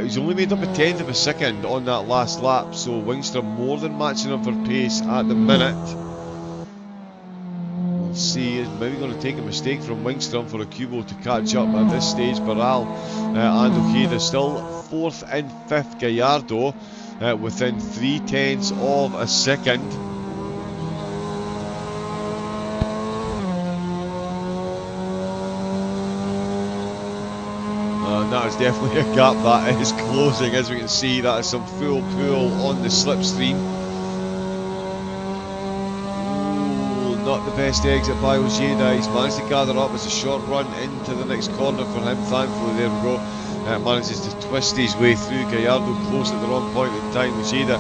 he's only made up a 10th of a second on that last lap, so Wingstrom more than matching up for pace at the minute. We'll see, it's maybe going to take a mistake from Wingstrom for Okubo to catch up at this stage. Baral and Ojeda still 4th and 5th. Gallardo within 0.3 of a second. That is definitely a gap that is closing. As we can see, that is some full pull on the slipstream. Ooh, not the best exit by Ojeda. He's managed to gather up as a short run into the next corner for him. Thankfully, there we go. Manages to twist his way through. Gallardo close at the wrong point in time. Ojeda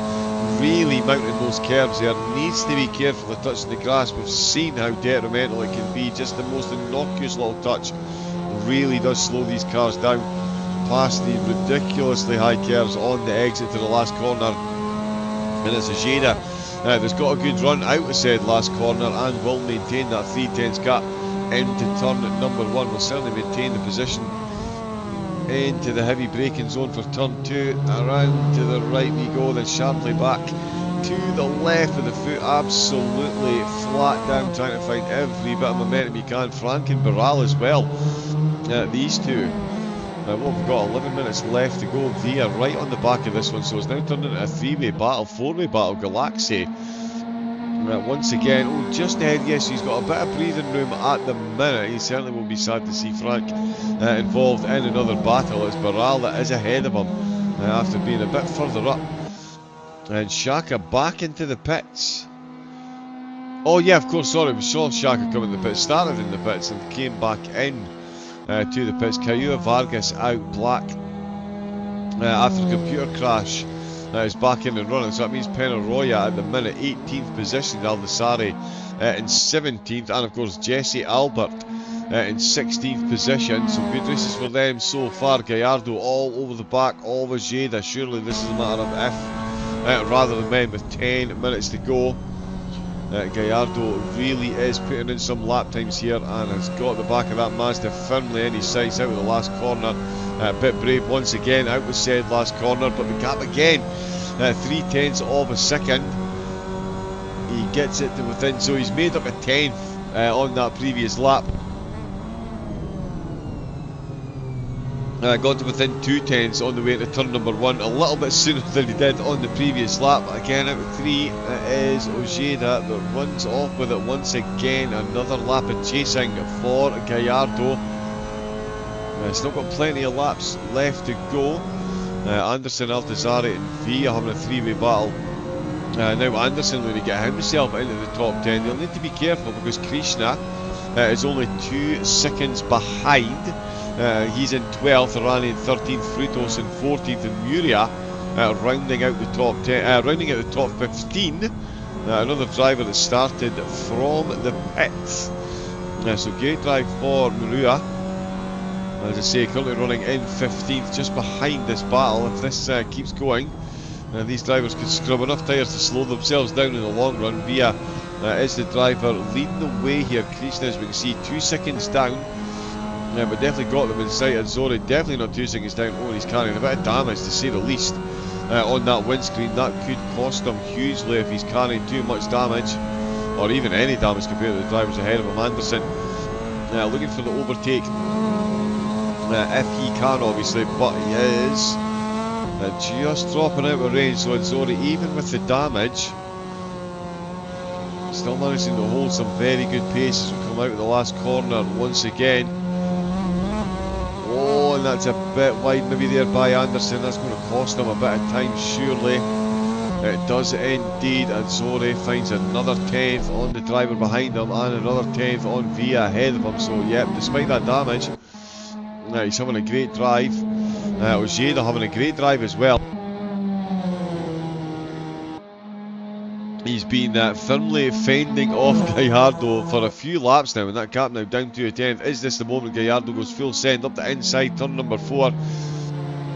really mounting those curves there. Needs to be careful of touching the grass. We've seen how detrimental it can be. Just the most innocuous little touch really does slow these cars down past the ridiculously high curves on the exit to the last corner. And it's Ojeda that's got a good run out of said last corner and will maintain that 0.3 gap into turn number 1. Will certainly maintain the position into the heavy braking zone for turn 2. Around to the right we go, then sharply back to the left with the foot absolutely flat down, trying to find every bit of momentum you can. Frank and Baral as well. These two. Well, we've got 11 minutes left to go. Villa right on the back of this one, so it's now turned into a 3-way battle, 4-way battle. Galaxy once again, oh, just ahead. Yes, he's got a bit of breathing room at the minute. He certainly will be sad to see Frank involved in another battle. It's Baral that is ahead of him after being a bit further up. And Shaka back into the pits. Oh yeah, of course, sorry, we saw Shaka come in the pits, started in the pits and came back in to the pits. Caio Vargas out black after the computer crash is back in and running, so that means Penaroya at the minute 18th position, Aldasari in 17th, and of course Jesse Albert in 16th position. So good races for them so far. Gallardo all over the back of Ojeda. Surely this is a matter of if rather than when, with 10 minutes to go. Gallardo really is putting in some lap times here and has got the back of that Mazda firmly in his sights out of the last corner. Bit brave once again out with said last corner, but the gap again 0.3 of a second. He gets it to within, so he's made up a 10th on that previous lap. Got to within 0.2 on the way to turn number 1, a little bit sooner than he did on the previous lap. Again out of 3 is Ojeda that runs off with it once again. Another lap of chasing for Gallardo. Still got plenty of laps left to go. Anderson, Altazari and V are having a three-way battle. Now Anderson, when he get himself into the top 10, he'll need to be careful because Krishna is only 2 seconds behind. He's in 12th, Arani in 13th, Frutos in 14th, and Muria rounding out the top 10, rounding out the top 15. Another driver that started from the pits. So great drive for Muria. As I say, currently running in 15th, just behind this battle. If this keeps going, these drivers could scrub enough tyres to slow themselves down in the long run. Via is the driver leading the way here. Krishna, as we can see, 2 seconds down. But definitely got them in sight. And Zori definitely not 2 seconds down. Oh, he's carrying a bit of damage, to say the least, on that windscreen. That could cost him hugely if he's carrying too much damage, or even any damage compared to the drivers ahead of him. Anderson looking for the overtake. If he can, obviously, but he is just dropping out of range. So Zori, even with the damage, still managing to hold some very good pace as we come out of the last corner once again. Oh, and that's a bit wide maybe there by Anderson. That's going to cost him a bit of time, surely. It does indeed, and Zori finds another 10th on the driver behind him and another 10th on Via ahead of him. So, yep, despite that damage, he's having a great drive. Ojeda having a great drive as well. He's been firmly fending off Gallardo for a few laps now, and that gap now down to a 10th. Is this the moment Gallardo goes full send up the inside, turn number 4?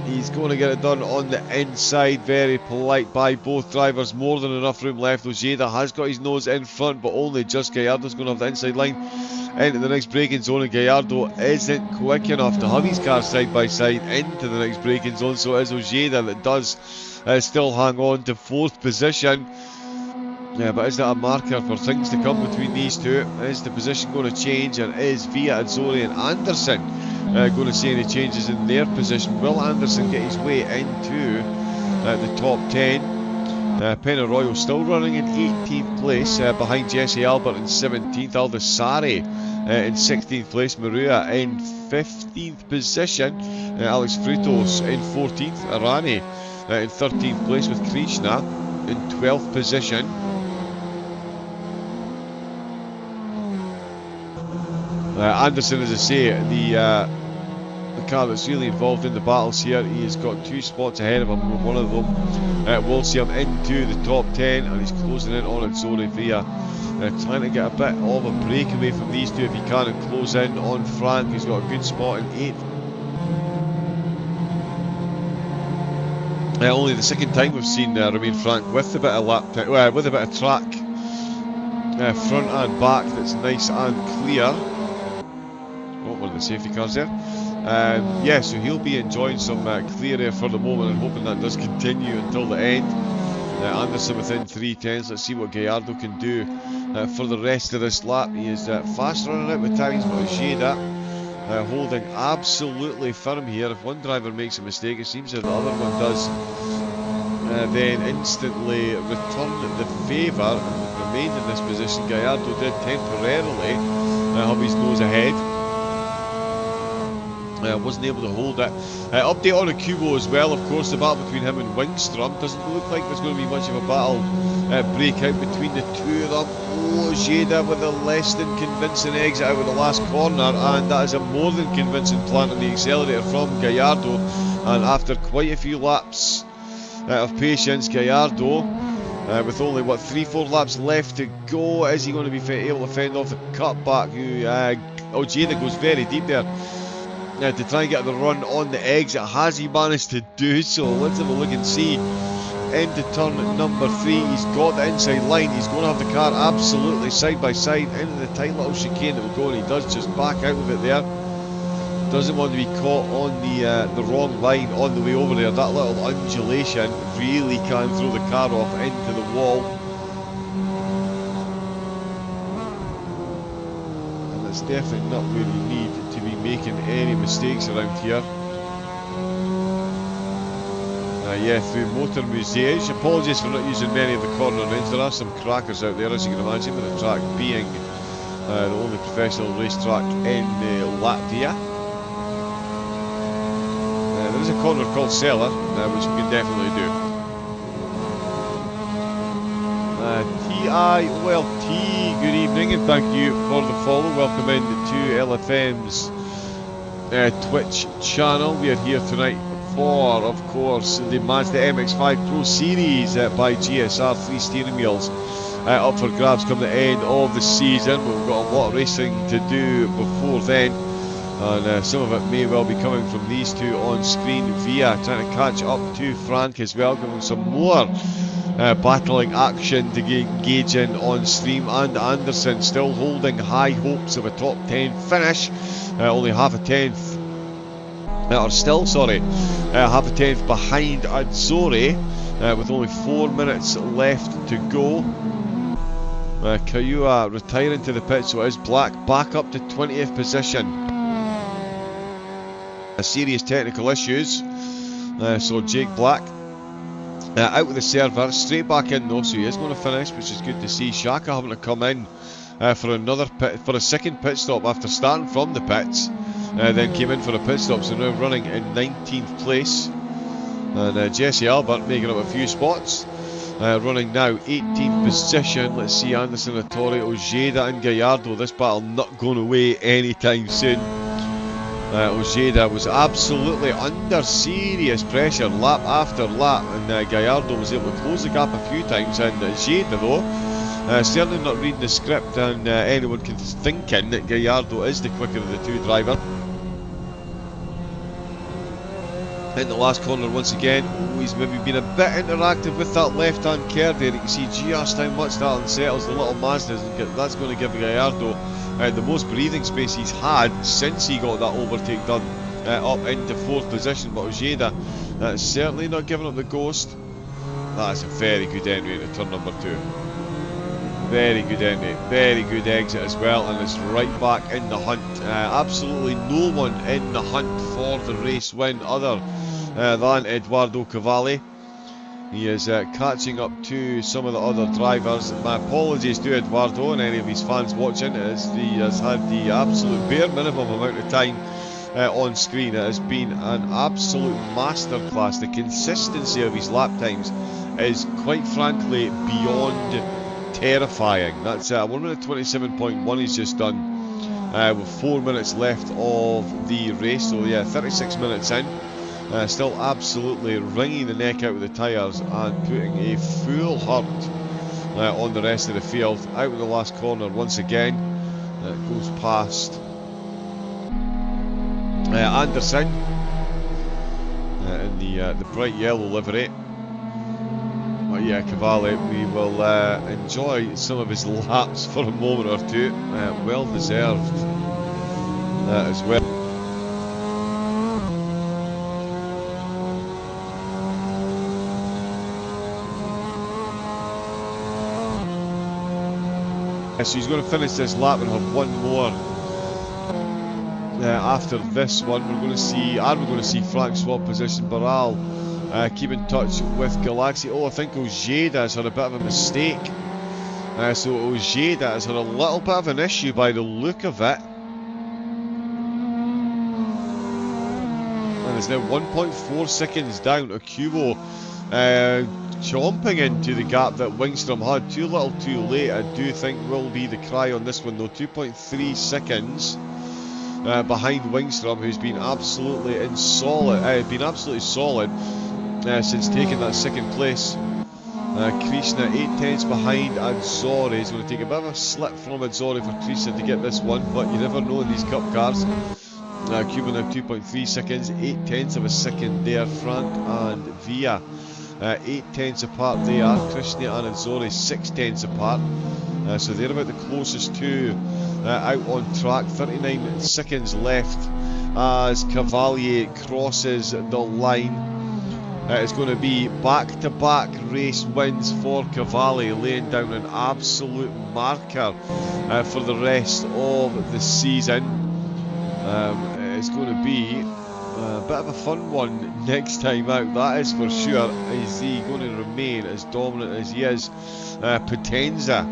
He's going to get it done on the inside. Very polite by both drivers. More than enough room left. Ojeda has got his nose in front, but only just. Gallardo's going to have the inside line into the next braking zone, and Gallardo isn't quick enough to have his car side by side into the next braking zone. So it is Ojeda that does still hang on to 4th position. Yeah, but is that a marker for things to come between these two? Is the position going to change, and is Via, Azzori and Anderson going to see any changes in their position? Will Anderson get his way into the top 10? Penarroyo still running in 18th place behind Jesse Albert in 17th, Aldasari in 16th place, Maria in 15th position, Alex Frutos in 14th, Arani in 13th place with Krishna in 12th position. Anderson, as I say, the car that's really involved in the battles here, he has got 2 spots ahead of him. One of them will see him into the top 10, and he's closing in on Azzori Via, trying to get a bit of a breakaway from these two if he can, and close in on Frank, who's got a good spot in 8th. Only the second time we've seen Romain Frank with a bit of lap time, with a bit of track front and back that's nice and clear. One of the safety cars there. Yeah, so he'll be enjoying some clear air for the moment, and hoping that does continue until the end. Anderson within 3/10. Let's see what Gallardo can do for the rest of this lap. He is fast running out with times, but Ojeda holding absolutely firm here. If one driver makes a mistake, it seems that the other one does then instantly return the favour and remain in this position. Gallardo did temporarily have his nose ahead. Wasn't able to hold it. Update on Akubo as well, of course. The battle between him and Wingstrom doesn't look like there's going to be much of a battle breakout between the two of them. Oh, Ojeda with a less than convincing exit out of the last corner, and that is a more than convincing plant on the accelerator from Gallardo. And after quite a few laps of patience, Gallardo with only what 3-4 laps left to go, is he going to be able to fend off the cutback? Ojeda goes very deep there to try and get the run on the exit. Has he managed to do so? Let's have a look and see. Into turn number 3, he's got the inside line. He's going to have the car absolutely side by side into the tight little chicane that will go, and he does just back out of it there. Doesn't want to be caught on the wrong line on the way over there. That little undulation really can throw the car off into the wall. And that's definitely not where you need to be making any mistakes around here. Yeah, through Motor Museums. Apologies for not using many of the corner lanes. There are some crackers out there, as you can imagine, with the track being the only professional racetrack in Latvia. there is a corner called Cellar, which we can definitely do. TIOLT, good evening and thank you for the follow. Welcome in to LFM's Twitch channel. We are here tonight for, of course, the Mazda MX5 Pro Series by GSR, 3 steering wheels up for grabs come the end of the season. We've got a lot of racing to do before then, and some of it may well be coming from these two on screen via trying to catch up to Frank as well, giving some more battling action to engage in on stream, and Anderson still holding high hopes of a top 10 finish, only half a tenth, or still, sorry, half a tenth behind Azzurri, with only 4 minutes left to go. Kayua retiring to the pit, so it is Black back up to 20th position. Serious technical issues, so Jake Black out with the server, straight back in though, so he is going to finish, which is good to see. Shaka having to come in for a second pit stop after starting from the pits, then came in for a pit stop, so now running in 19th place. And Jesse Albert making up a few spots, running now 18th position. Let's see, Anderson, Attore, Ojeda and Gallardo. This battle not going away anytime soon. Ojeda was absolutely under serious pressure lap after lap, and Gallardo was able to close the gap a few times, and Ojeda though certainly not reading the script, and anyone can thinking that Gallardo is the quicker of the two drivers. In the last corner once again, he's maybe been a bit interactive with that left hand curve there. You can see just how much that unsettles the little Mazdas, and that's going to give Gallardo the most breathing space he's had since he got that overtake done up into 4th position. But Ojeda certainly not giving up the ghost. That's a very good entry into turn number 2. Very good entry, very good exit as well, and it's right back in the hunt. Absolutely no one in the hunt for the race win other than Edoardo Cavalli. He is catching up to some of the other drivers. My apologies to Eduardo and any of his fans watching, as he has had the absolute bare minimum amount of time on screen. It has been an absolute masterclass. The consistency of his lap times is quite frankly beyond terrifying. That's 1 minute 27.1 he's just done, with 4 minutes left of the race. So yeah, 36 minutes in. Still absolutely wringing the neck out with the tyres and putting a full hurt on the rest of the field. Out in the last corner once again, goes past Anderson in the bright yellow livery. But yeah, Cavalli, we will enjoy some of his laps for a moment or two. Well deserved as well. So he's going to finish this lap and have one more after this one. We're going to see, and we're going to see Frank swap position. Barral keep in touch with Galaxy. Oh, I think Ojeda has had a bit of a mistake. So Ojeda has had a little bit of an issue by the look of it. And is now 1.4 seconds down. Okubo chomping into the gap that Wingstrom had. Too little too late, I do think, will be the cry on this one though. 2.3 seconds behind Wingstrom, who's been absolutely solid since taking that second place. Krishna 8 tenths behind Azzurri. He's going to take a bit of a slip from Azzurri for Krishna to get this one, but you never know in these cup cars. Cuba now 2.3 seconds, 8 tenths of a second there. Frank and Via 8 tenths apart there. Krishna and Azzurri 6 tenths apart. So they're about the closest two out on track. 39 seconds left as Cavalier crosses the line. It's going to be back-to-back race wins for Cavalli, laying down an absolute marker for the rest of the season. It's going to be a bit of a fun one next time out, that is for sure. Is he going to remain as dominant as he is? Potenza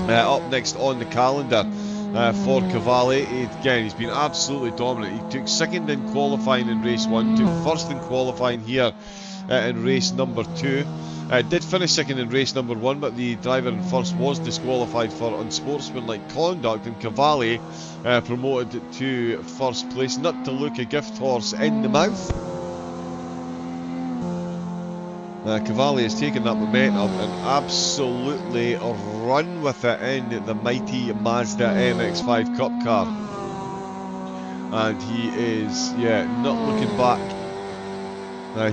up next on the calendar. for Cavalli. Again, he's been absolutely dominant. He took second in qualifying in race 1, took first in qualifying here in race number 2. Did finish second in race number 1, but the driver in first was disqualified for unsportsmanlike conduct, and Cavalli promoted to first place. Not to look a gift horse in the mouth. Cavalli has taken that momentum and absolutely run with it in the mighty Mazda MX5 Cup car. And he is, not looking back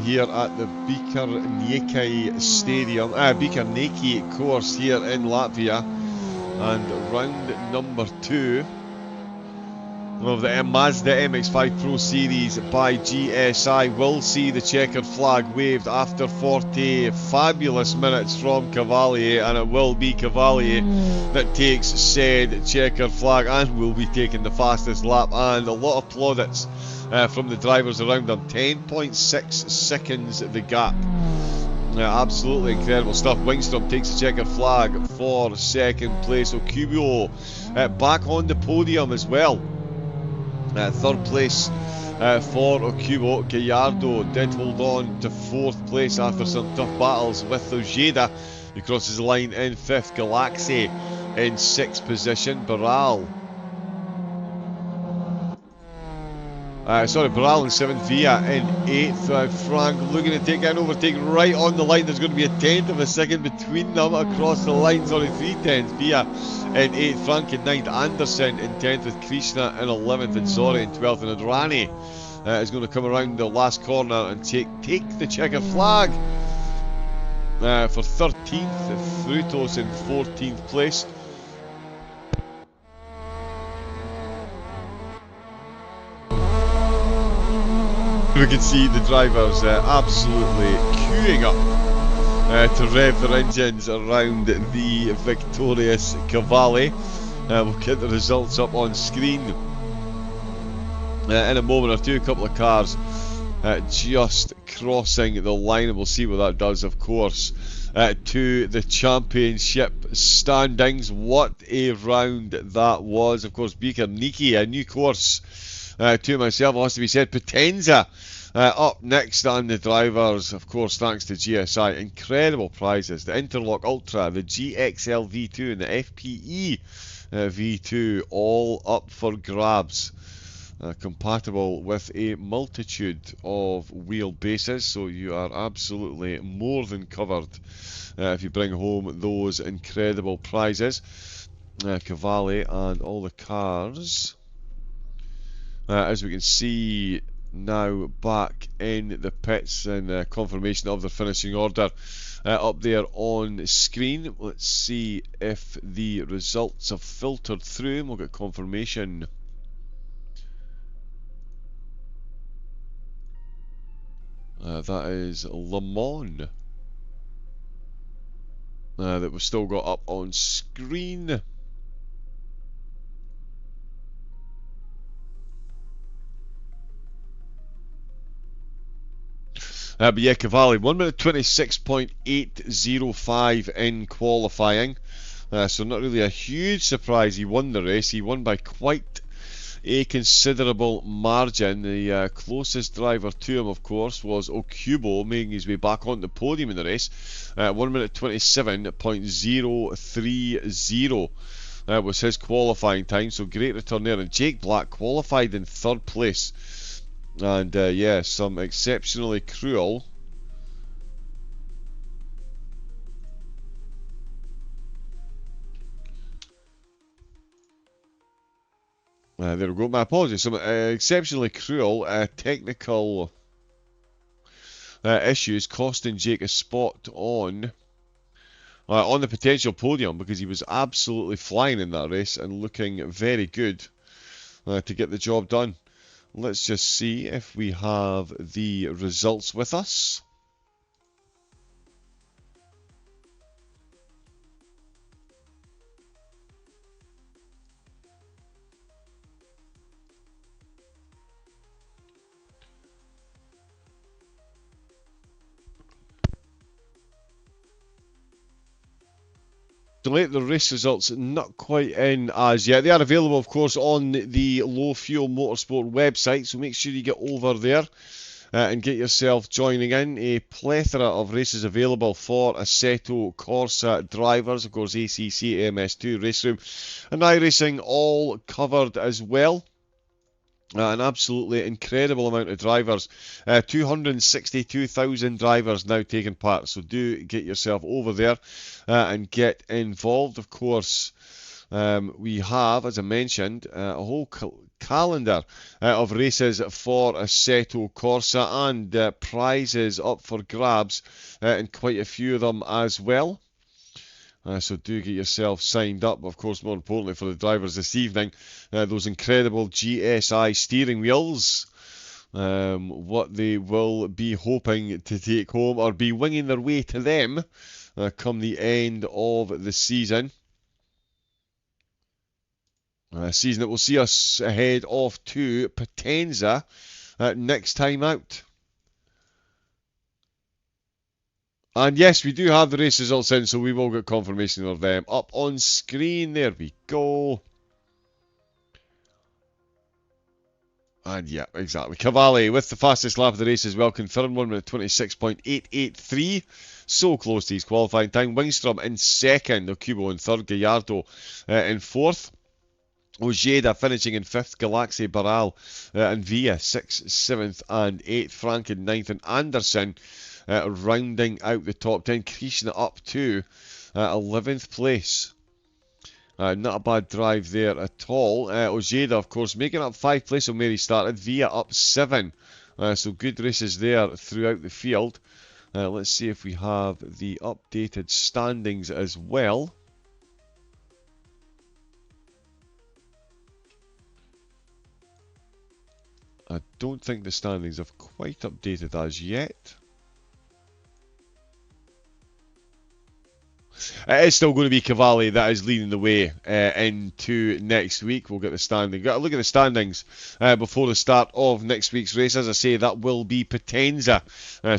here at the Bikernieki Stadium, Bikernieki course here in Latvia. And round number 2 of the Mazda MX5 Pro Series by GSI will see the checkered flag waved after 40 fabulous minutes from Cavalli, and it will be Cavalli that takes said checkered flag and will be taking the fastest lap, and a lot of plaudits from the drivers around him. 10.6 seconds the gap. Absolutely incredible stuff. Wingstrom takes the checkered flag for second place. Okubo back on the podium as well. Third place for Okubo. Gallardo did hold on to fourth place after some tough battles with Ojeda, who crosses the line in fifth. Galaxy in sixth position. Barral Barral in 7th, Villa in 8th. Frank looking to take an overtake right on the line. There's going to be a tenth of a second between them across the line. 3/10. Villa in 8th, Frank in 9th, Anderson in 10th with Krishna in 11th, and Zori in 12th. And Adrani is going to come around the last corner and take the checkered flag for 13th. Frutos in 14th place. We can see the drivers absolutely queuing up to rev their engines around the victorious Cavalli. We'll get the results up on screen in a moment or two. A couple of cars just crossing the line, and we'll see what that does, of course, to the championship standings. What a round that was. Of course, Bikernieki, a new course to myself, has to be said. Potenza up next, and the drivers, of course, thanks to GSI, incredible prizes. The Interlock Ultra, the GXL V2 and the FPE V2, all up for grabs. Compatible with a multitude of wheelbases, so you are absolutely more than covered if you bring home those incredible prizes. Cavalli and all the cars, as we can see now, back in the pits, and confirmation of the finishing order up there on screen. Let's see if the results have filtered through, and we'll get confirmation. That is Le Mans that we've still got up on screen. But yeah, Cavalli, 1 minute 26.805 in qualifying. So not really a huge surprise. He won the race. He won by quite a considerable margin. The closest driver to him, of course, was Okubo, making his way back on the podium in the race. 1 minute 27.030 was his qualifying time. So great return there. And Jake Black qualified in third place. And yeah, some exceptionally cruel there we go, my apologies. Some exceptionally cruel technical issues costing Jake a spot on the potential podium, because he was absolutely flying in that race and looking very good to get the job done. Let's just see if we have the results with us. unfortunately, the race results not quite in as yet. They are available, of course, on the Low Fuel Motorsport website, so make sure you get over there and get yourself joining in. A plethora of races available for Assetto Corsa drivers, of course, ACC, MS2, Race Room, and iRacing all covered as well. An absolutely incredible amount of drivers. 262,000 drivers now taking part, so do get yourself over there and get involved. Of course, we have, as I mentioned, a whole calendar of races for Assetto Corsa and prizes up for grabs and quite a few of them as well. So do get yourself signed up. Of course, more importantly for the drivers this evening, those incredible GSI steering wheels. What they will be hoping to take home or be winging their way to them come the end of the season. A season that will see us head off to Potenza next time out. And yes, we do have the race results in, so we will get confirmation of them up on screen. There we go. And yeah, exactly. Cavalli with the fastest lap of the race as well, confirmed 1 minute 26.883. So close to his qualifying time. Wingstrom in second, Okubo in third, Gallardo in fourth. Ojeda finishing in 5th, Galaxy Baral and Villa 6th, 7th and 8th, Frank in 9th, and Anderson rounding out the top 10, creasing it up to 11th place. Not a bad drive there at all. Ojeda, of course, making up 5 places from where he started. Villa up 7. So good races there throughout the field. Let's see if we have the updated standings as well. I don't think the standings have quite updated as yet. It is still going to be Cavalli that is leading the way into next week. We'll get the standing. Got to look at the standings before the start of next week's race. As I say, that will be Potenza.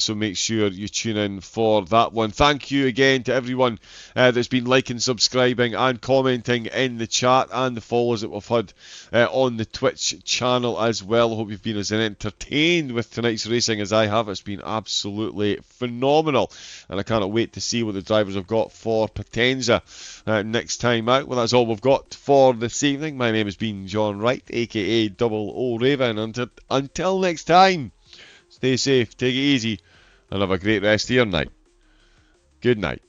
So make sure you tune in for that one. Thank you again to everyone that's been liking, subscribing and commenting in the chat, and the followers that we've had on the Twitch channel as well. I hope you've been as entertained with tonight's racing as I have. It's been absolutely phenomenal, and I cannot wait to see what the drivers have got for Potenza next time out. Well, that's all we've got for this evening. My name has been John Wright, aka Double O Raven. Until next time, stay safe, take it easy, and have a great rest of your night. Good night.